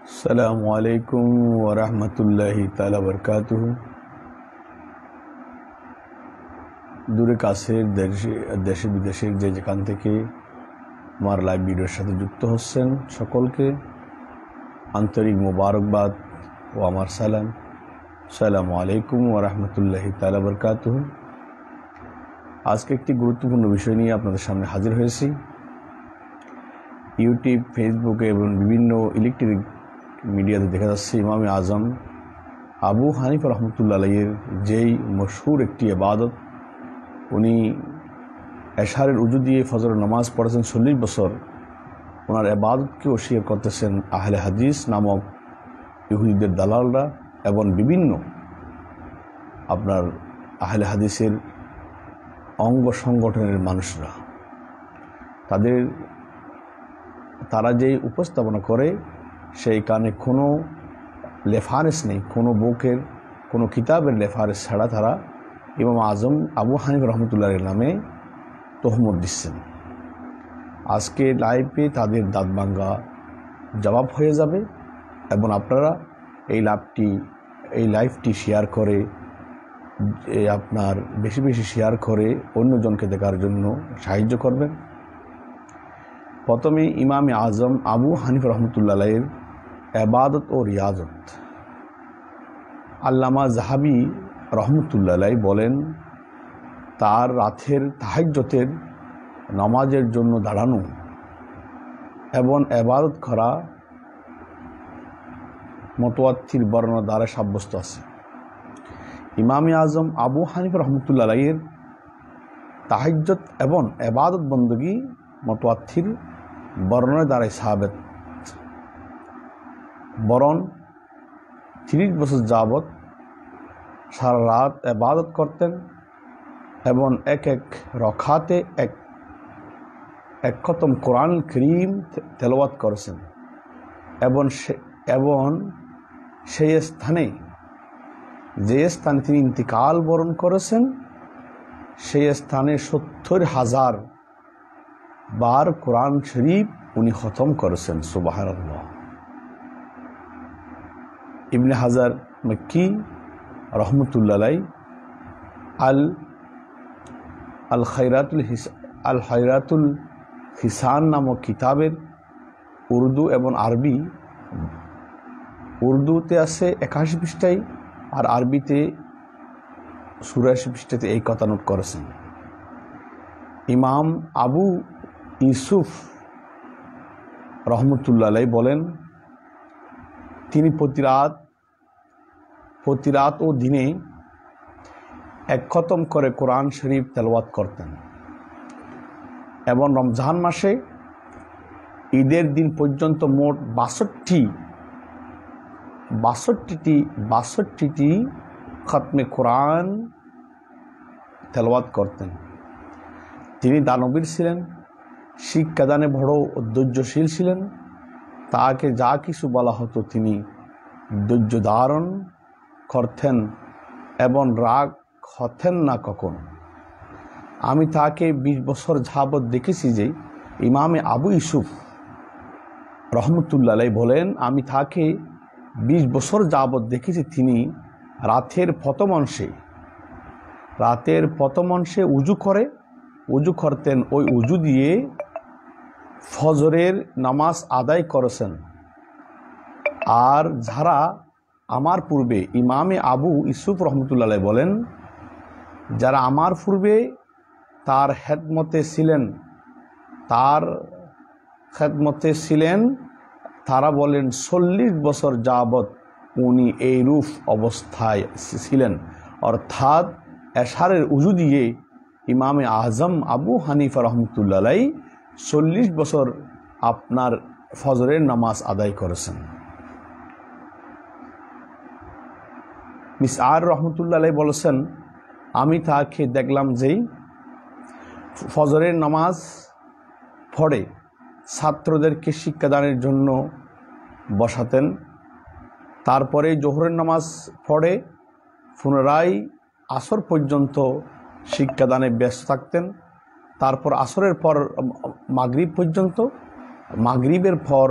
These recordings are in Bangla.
আসসালামু আলাইকুম ওয়া রাহমাতুল্লাহি তাআলা ওয়া বারাকাতুহু। দূরে কাছের দেশে বিদেশের যে যেখান থেকে আমার লাইভ ভিডিওর সাথে যুক্ত হচ্ছেন সকলকে আন্তরিক মোবারকবাদ ও আমার সালাম। আসসালামু আলাইকুম ওয়া রাহমাতুল্লাহি তাআলা ওয়া বারাকাতুহু। আজকে একটি গুরুত্বপূর্ণ বিষয় নিয়ে আপনাদের সামনে হাজির হয়েছি। ইউটিউব, ফেসবুকে এবং বিভিন্ন ইলেকট্রনিক মিডিয়াতে দেখা যাচ্ছে ইমামে আজম আবু হানিফা রহমতুল্লাহ আলাইহির যেই মশহুর একটি ইবাদত, উনি এশারের উজু দিয়ে ফজরের নামাজ পড়েছেন 40 বছর, ওনার ইবাদতকে অস্বীকার করতেছেন আহলে হাদিস নামক ইহুদিদের দালালরা এবং বিভিন্ন আপনার আহলে হাদিসের অঙ্গ সংগঠনের মানুষরা। তারা যে উপস্থাপনা করে সেই কারণে কোনো রেফারেন্স নেই, কোনো বুকের কোনো কিতাবের রেফারেন্স ছাড়া তারা ইমাম আজম আবু হানিফা রহমতুল্লাহের নামে তহমত দিচ্ছেন। আজকে লাইভে তাদের দাঁতভাঙ্গা জবাব হয়ে যাবে এবং আপনারা এই লাইভটি শেয়ার করে আপনার বেশি বেশি শেয়ার করে অন্যজনকে দেখার জন্য সাহায্য করবেন। প্রথমে ইমামে আজম আবু হানিফা রহমতুল্লাহ আলাইহির ইবাদত ও রিয়াজত। আল্লামা যাহাবী রহমতুল্লাহ আলাইহি বলেন, তার রাতের তাহাজ্জুদের নামাজের জন্য দাঁড়ানো এবং ইবাদত করা মুতাওয়াত্তির বর্ণনা দ্বারা সাব্যস্ত আছে। ইমামে আজম আবু হানিফা রহমতুল্লাহ আলাইহির তাহাজ্জুদ এবং ইবাদত বندگی মুতাওয়াত্তির বর্ণনা দ্বারা সাবিত, বরং 30 বছর যাবৎ সারা রাত ইবাদত করতেন এবং এক রকাতে এক খতম কোরআন কারীম তেলাওয়াত করেছেন এবং সেই স্থানে যে স্থানে তিনি ইন্তিকাল বরণ করেছেন সেই স্থানে 70,000 বার কোরআন শরীফ উনি খতম করেছেন। সুবহানাল্লাহ। ইবনে হাজার মক্কি রহমতুল্লাহ আলাইহি আল খায়রাতুল হিসান নামক কিতাবের উর্দু এবং আরবি, উর্দুতে আছে 81 পৃষ্ঠায় আর আরবিতে 84 পৃষ্ঠাতে এই কথা নোট করেছেন। ইমাম আবু ইউসুফ রহমতুল্লাহ আলাইহি বলেন, তিনি প্রতি রাত ও দিনে এক খতম করে কোরআন শরীফ তেলাওয়াত করতেন এবং রমজান মাসে ঈদের দিন পর্যন্ত মোট 62টি খতমে কোরআন তেলাওয়াত করতেন। তিনি দানবীর ছিলেন, শিক্ষাদানে বড় ধৈর্যশীল ছিলেন। তাকে যা কিছু বলা হতো তিনি ধৈর্য ধারণ করতেন এবং রাগ হতেন না কখনো। আমি তাকে 20 বছর যাবৎ দেখেছি যে ইমামে আবু ইউসুফ রহমতুল্লাহ আলাইহি বলেন, আমি তাকে 20 বছর যাবৎ দেখেছি তিনি রাতের প্রথম অংশে উজু করতেন, ওই উজু দিয়ে ফজরের নামাজ আদায় করেছেন। আর যারা আমার পূর্বে, ইমামে আবু ইউসুফ রহমতুল্লাহ আলাইহি বলেন, যারা আমার পূর্বে তার খেদমতে ছিলেন তারা বলেন 40 বছর যাবৎ উনি এই রূপ অবস্থায় ছিলেন, অর্থাৎ এশারের উজু দিয়ে ইমামে আজম আবু হানিফা রহমতুল্লাহ আলাইহি 40 বছর আপনার ফজরের নামাজ আদায় করেছেন। মিসআর রহমতুল্লাহ আলাইহি বলেছেন, আমি তাকে দেখলাম যেই ফজরের নামাজ পড়ে ছাত্রদেরকে শিক্ষাদানের জন্য বসাতেন, তারপরে জোহরের নামাজ পড়ে পুনরায় আসর পর্যন্ত শিক্ষাদানে ব্যস্ত থাকতেন, তারপর আসরের পর মাগরিব পর্যন্ত, মাগরিবের পর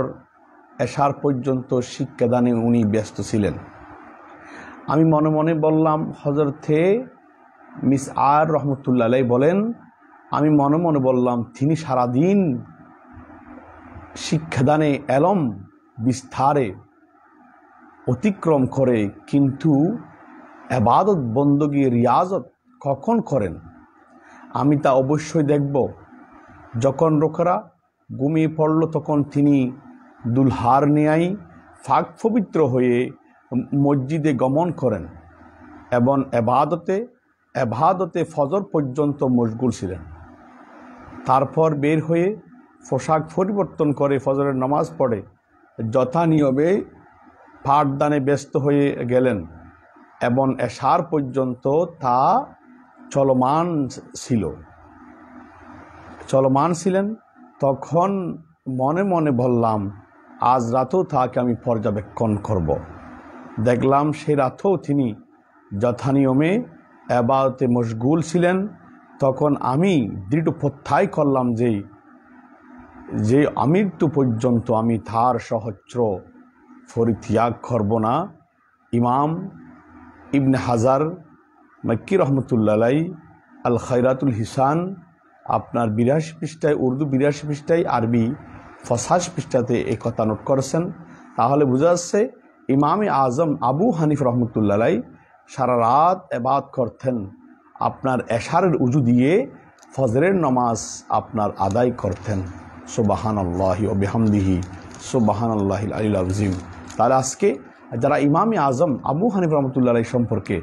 এশার পর্যন্ত শিক্ষাদানে উনি ব্যস্ত ছিলেন। আমি মনে মনে বললাম, হযরতে মিসআর রহমতুল্লাহ আলাইহি বলেন, আমি মনে মনে বললাম তিনি সারাদিন শিক্ষাদানে এলম বিস্তারে অতিক্রম করে, কিন্তু ইবাদত বন্দগি রিয়াজত কখন করেন? আমি তা অবশ্যই দেখব। যখন লোকেরা ঘুমিয়ে পড়ল তখন তিনি দুলহার ন্যায় ফাঁক পবিত্র হয়ে মসজিদে গমন করেন এবং এবাদতে ফজর পর্যন্ত মশগুল ছিলেন। তারপর বের হয়ে পোশাক পরিবর্তন করে ফজরের নামাজ পড়ে যথানিয়মে পাঠদানে ব্যস্ত হয়ে গেলেন এবং এশার পর্যন্ত তা চলমান ছিলেন। তখন মনে মনে বললাম, আজ রাতেও তাকে আমি পর্যবেক্ষণ করব। দেখলাম সে রাতেও তিনি যথানিয়মে ইবাদতে মশগুল ছিলেন। তখন আমি দৃঢ় প্রত্যয় করলাম যে আমৃত্যু পর্যন্ত আমি তার সহস্র পরিত্যাগ করব না। ইমাম ইবনে হাজার মক্কি রহমতুল্লাহ আলাইহি আল খায়রাতুল হিসান আপনার 82 পৃষ্ঠায়, উর্দু 82 পৃষ্ঠায়, আরবি 85 পৃষ্ঠাতে এই কথা নোট করেছেন। তাহলে বোঝা যাচ্ছে ইমামে আজম আবু হানিফ রহমতুল্লাহ আলাইহি সারা রাত ইবাদত করতেন, আপনার এশারের উজু দিয়ে ফজরের নামাজ আপনার আদায় করতেন। সুবহানাল্লাহি ওয়া বিহামদিহি সুবহানাল্লাহিল আলিয়্যিল আযীম। তাহলে আজকে যারা ইমামে আজম আবু হানিফ রহমতুল্লাহ আলাইহি সম্পর্কে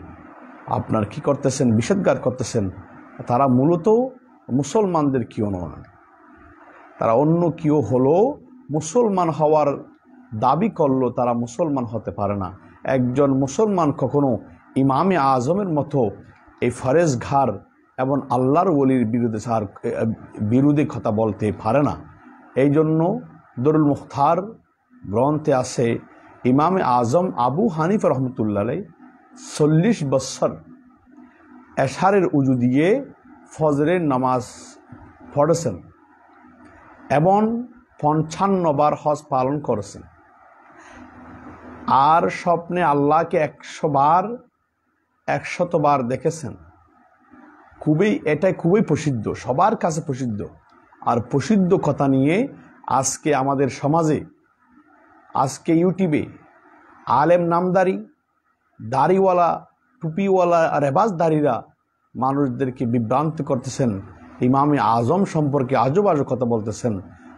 আপনার কি করতেছেন, বিষোদ্গার করতেছেন, তারা মূলত মুসলমানদের কেউ নয়, তারা অন্য কেউ হলো। মুসলমান হওয়ার দাবি করলো তারা মুসলমান হতে পারে না। একজন মুসলমান কখনো ইমামে আজমের মতো এই ফরেজগার এবং আল্লাহর ওলির বিরুদ্ধে কথা বলতে পারে না। এই জন্য দরুল মুখতার গ্রন্থে আছে ইমামে আজম আবু হানিফা রহমতুল্লাহ আলাইহি 40 বছর এশারের উজু দিয়ে ফজরের নামাজ পড়েছেন এবং 55 বার হজ পালন করেছেন। আর স্বপ্নে আল্লাহকে 100 বার দেখেছেন। এটাই খুবই প্রসিদ্ধ, সবার কাছে প্রসিদ্ধ। আর প্রসিদ্ধ কথা নিয়ে আজকে আমাদের সমাজে, আজকে ইউটিউবে আলেম নামদারি, দাড়িওয়ালা, টুপিওয়ালা, রেবাজদারিরা মানুষদেরকে বিভ্রান্ত করতেছেন, ইমামে আজম সম্পর্কে আজব আজব কথা বলতেছেন।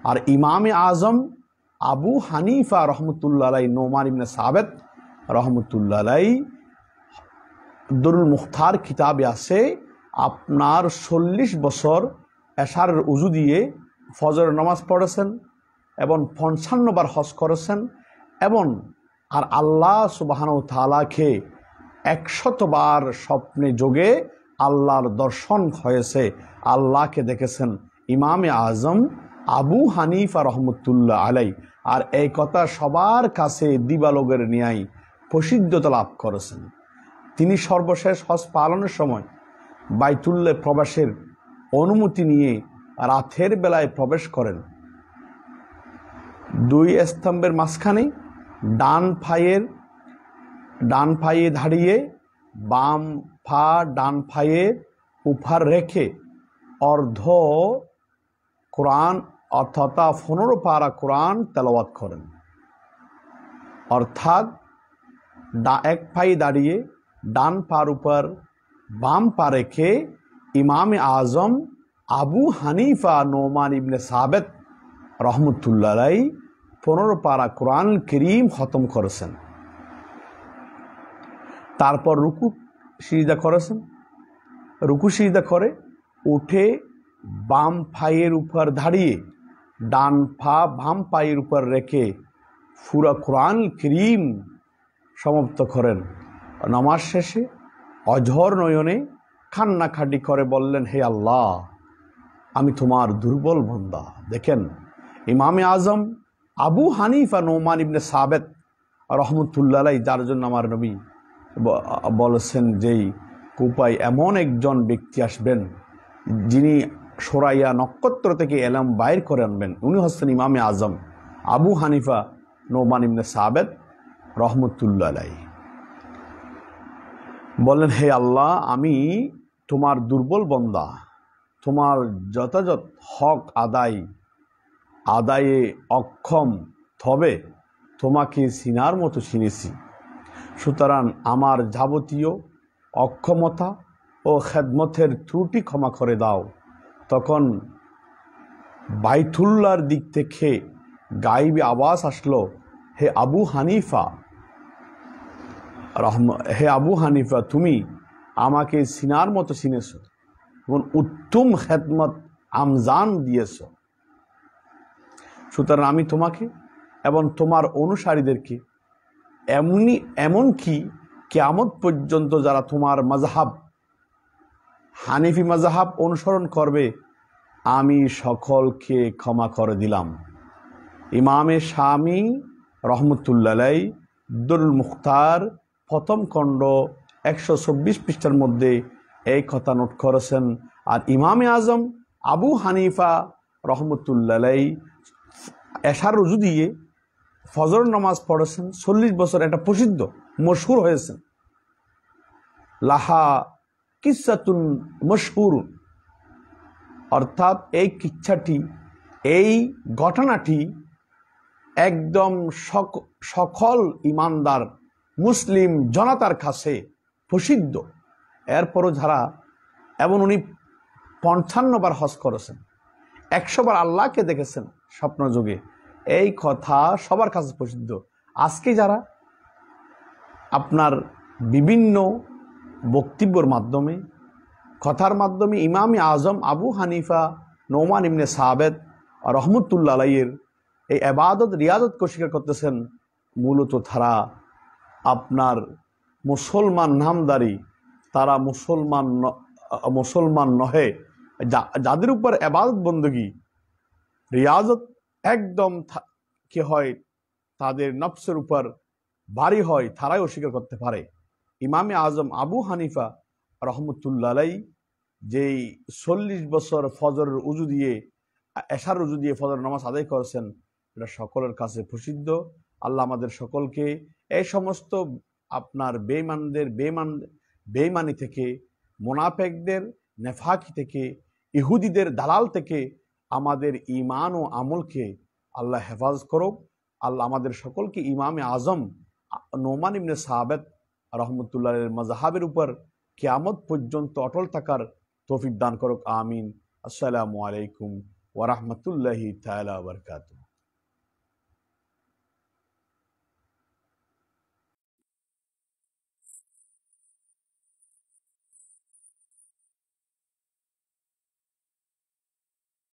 আর ইমামে আজম আবু হানিফা রহমতুল্লাহ আলাইহি, নোমান ইবনে সাবেত রহমতুল্লাহ আলাইহি দরুল মুখতার কিতাবে আছে আপনার 40 বছর এশারের উজু দিয়ে ফজরের নামাজ পড়েছেন এবং 55 বার হজ করেছেন এবং আর আল্লাহ সুবহানাহু ওয়া তাআলাকে 100 বার স্বপ্নে যোগে আল্লাহর দর্শন হয়েছে, আল্লাহকে দেখেছেন ইমামে আজম আবু হানিফা রহমতুল্লাহ আলাইহি। আর এই কথা সবার কাছে দিবালোকের ন্যায় প্রসিদ্ধতা লাভ করেছেন। তিনি সর্বশেষ হজ পালনের সময় বাইতুল্লাহ প্রবেশের অনুমতি নিয়ে রাতের বেলায় প্রবেশ করেন। 2 স্তম্ভের মাঝখানে ডান পায়ে দাঁড়িয়ে বাম পা ডান পায়ে উপর রেখে অর্ধ কোরআন অর্থাৎ 15 পারা কোরআন তেলাওয়াত করেন। অর্থাৎ এক পায়ে দাঁড়িয়ে ডান পার উপর বাম পা রেখে ইমামে আজম আবু হানিফা নোমান ইবনে সাবেত রহমতুল্লাহ আলাইহি 15 পারা কোরআন কারীম খতম করেছেন। তারপর রুকু সিজদা করেছেন। রুকু সিজদা করে উঠে বাম পায়ের উপর দাঁড়িয়ে ডান পা বাম পায়ের উপর রেখে পুরা কোরআন কারীম সমাপ্ত করেন। নামাজ শেষে অঝর নয়নে কান্নাকাটি করে বললেন, হে আল্লাহ, আমি তোমার দুর্বল বান্দা। দেখেন ইমামে আজম আবু হানিফা নোমান ইবনে সাবেত রহমতুল্লাহ আলাইহি, যার জন্য আমার নবী বলেছেন যেই কুপায় এমন একজন ব্যক্তি আসবেন যিনি সরাইয়া নক্ষত্র থেকে এলাম বাইর করে আনবেন, উনি হচ্ছেন ইমামে আজম আবু হানিফা নোমান ইবনে সাবেত রহমতুল্লাহ আলাইহি বললেন, হে আল্লাহ, আমি তোমার দুর্বল বান্দা, তোমার যথাযথ হক আদায়ে অক্ষম, তবে তোমাকে চিনার মতো চিনেছি। সুতরাং আমার যাবতীয় অক্ষমতা ও খেদমতের ত্রুটি ক্ষমা করে দাও। তখন বাইতুল্লাহর দিক থেকে গায়েবী আওয়াজ আসলো, হে আবু হানিফা, তুমি আমাকে চিনার মতো চিনেছ এবং উত্তম খেদমত আমজান দিয়েছ। সুতরাং আমি তোমাকে এবং তোমার অনুসারীদেরকে এমনকি কিয়ামত পর্যন্ত যারা তোমার মাযহাব হানিফি মাযহাব অনুসরণ করবে, আমি সকলকে ক্ষমা করে দিলাম। ইমামে শামী রহমতুল্লাহ আলাইহি দুরুল মুখতার প্রথম খণ্ড 124 পৃষ্ঠার মধ্যে এই কথা নোট করেছেন। আর ইমামে আজম আবু হানিফা রহমতুল্লাহ আলাইহি এশার রুজু দিয়ে ফজর নামাজ পড়েছেন 40 বছর। এটা প্রসিদ্ধ, মশহুর হয়েছেন। লাহা কিসাতুন মশহুরুন, অর্থাৎ এই কিচ্ছাটি, এই ঘটনাটি একদম সকল ইমানদার মুসলিম জনতার কাছে প্রসিদ্ধ। এরপরও যারা, এবং উনি 55 বার হজ করেছেন, 100 বার আল্লাহকে দেখেছেন স্বপ্নযোগে, এই কথা সবার কাছে প্রসিদ্ধ। আজকে যারা আপনার বিভিন্ন বক্তব্যের মাধ্যমে, কথার মাধ্যমে ইমামে আজম আবু হানিফা নোমান ইবনে সাবেত রহমতুল্লাহ আলাইহির এই ইবাদত রিয়াদতকে স্বীকার করতেছেন, মূলত তারা আপনার মুসলমান নামদারি, তারা মুসলমান নহে। যাদের উপর ইবাদত বندگی রিয়াজত একদম কি হয়, তাদের নফসের উপর ভারী হয়, তারাই অস্বীকার করতে পারে। ইমামে আজম আবু হানিফা রহমতুল্লাহ আলাইহি যেই 40 বছর ফজরের উজু দিয়ে, এশার উজু দিয়ে ফজর নামাজ আদায় করেছেন, এটা সকলের কাছে প্রসিদ্ধ। আল্লাহ আমাদের সকলকে এই সমস্ত আপনার বেঈমানি থেকে, মুনাফিকদের নেফাকি থেকে, ইহুদিদের দালাল থেকে আমাদের ঈমান ও আমলকে আল্লাহ হেফাজত করুক। আল্লাহ আমাদের সকলকে ইমামে আজম নোমান ইবনে সাবেত রহমতুল্লাহের মাযহাবের উপর কিয়ামত পর্যন্ত অটল থাকার তৌফিক দান করুক। আমিন। আসসালামু আলাইকুম ওয়া রাহমাতুল্লাহি তাআলা ওয়া বারাকাতুহু।